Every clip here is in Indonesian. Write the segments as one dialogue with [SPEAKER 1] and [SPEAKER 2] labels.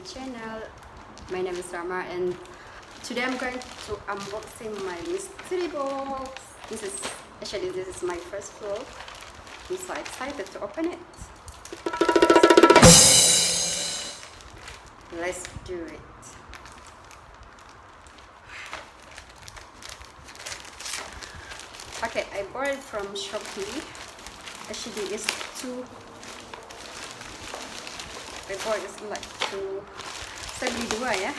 [SPEAKER 1] Channel. My name is RAAMA and today I'm going to unboxing my mystery box. This is my first vlog. I'm so excited to open it. Let's do it. Okay, I bought it from Shopee. Actually, it's two. I bought it's like two. Saya beli dua ya.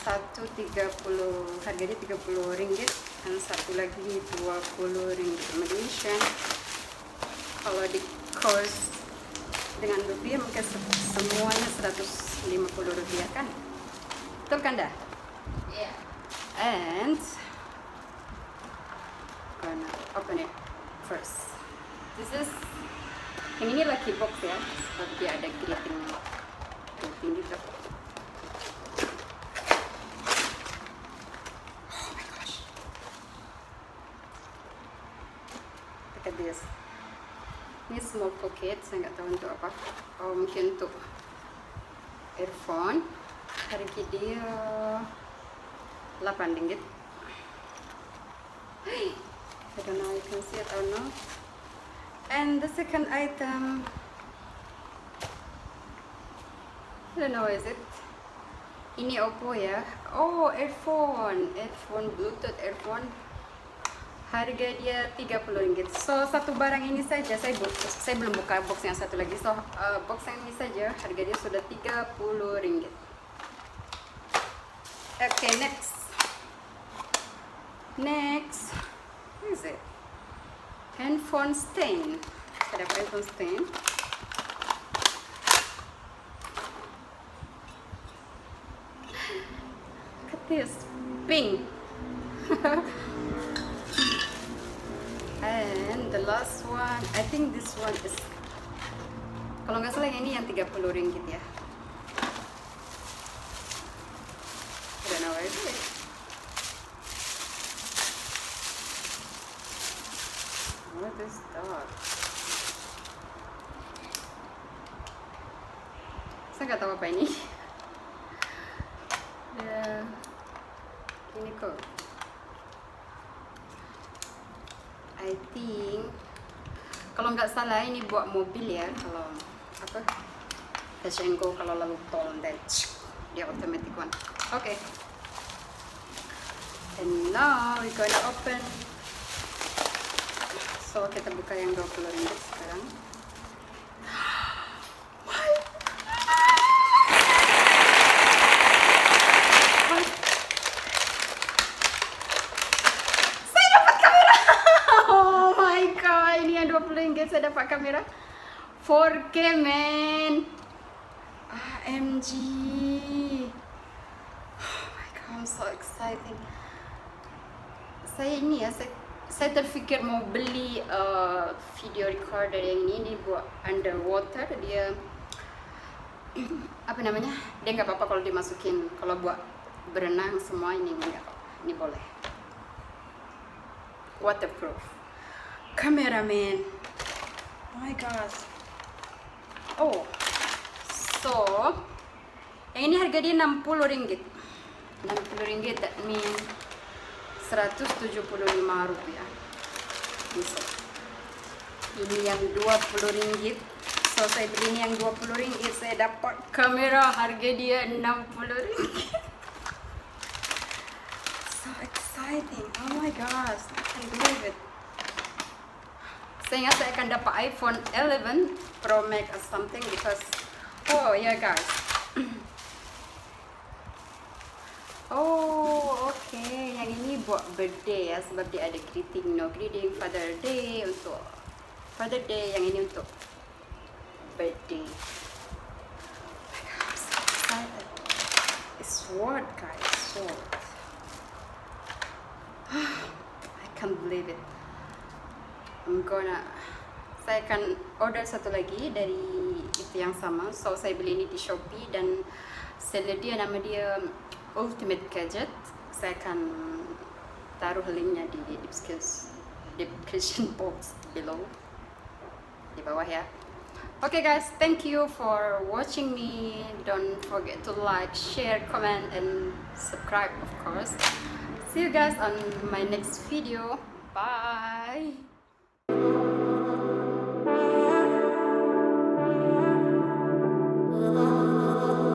[SPEAKER 1] Satu 30, harganya 30 ringgit, dan satu lagi 20 ringgit Malaysia. Kalau di cost dengan rupiah mungkin semuanya 150 rupiah kan? Betul kan dah? Yeah. And gonna open it first. This is, yang ini lucky box ya, seperti ada greeting gitu. Oh my gosh, look at this. Ini small pocket, saya nggak tahu untuk apa. Oh, mungkin untuk earphone. Harga dia 8 ringgit. I don't know if you can see it or not. And the second item, I don't know, is it? Ini Oppo ya. Oh, earphone Bluetooth earphone. Harga dia 30 ringgit. So satu barang ini saja, saya belum buka box yang satu lagi. So box yang ini saja harga dia sudah 30 ringgit. Okay, next, what is it? Handphone stand. Ada handphone stand. Look at this, pink. And the last one, I think this one is, kalau nggak salah yang ini yang 30 ringgit ya. I don't know where it is. What is that? Saya nggak tahu apa ini. Ya, ini kok. I think, kalau nggak salah ini buat mobil ya. Kalau apa? Touch and go kalau lalu tol dan dia automatic one. Okay. And now we gonna open. So kita buka yang 20 ringgit sekarang. Saya dapat kamera. Oh my god, ini yang 20 ringgit saya dapat kamera 4K man. AMG. Oh my god, I'm so excited. Saya ini ya, saya terfikir mau beli video recorder yang ini buat underwater. Dia apa namanya, dia nggak apa-apa kalau dimasukin, kalau buat berenang semua ini nggak apa-apa, ini boleh. Waterproof cameraman. Oh my gosh. Oh, so yang ini harga dia 60 ringgit. 60 ringgit, that means 175 rupiah. Bisa. Ini yang 20 ringgit. So saya beli ini yang 20 ringgit, saya dapat kamera harga dia 60 ringgit. So exciting. Oh my gosh, I can't believe it. Saya ingat saya akan dapat iPhone 11 Pro Max or something because, oh yeah guys. Oh, okay. Yang ini buat birthday ya, sebab dia ada greeting, greeting Father Day, untuk Father Day. Yang ini untuk birthday. Oh my God, I'm so excited. It's sword guys, sword. I can't believe it. Saya akan order satu lagi dari itu yang sama. So saya beli ini di Shopee dan seller dia nama dia Ultimate Gadget. Saya akan taruh linknya di description. description box below, di bawah ya. Okay guys, thank you for watching me. Don't forget to like, share, comment, and subscribe, of course. See you guys on my next video. Bye.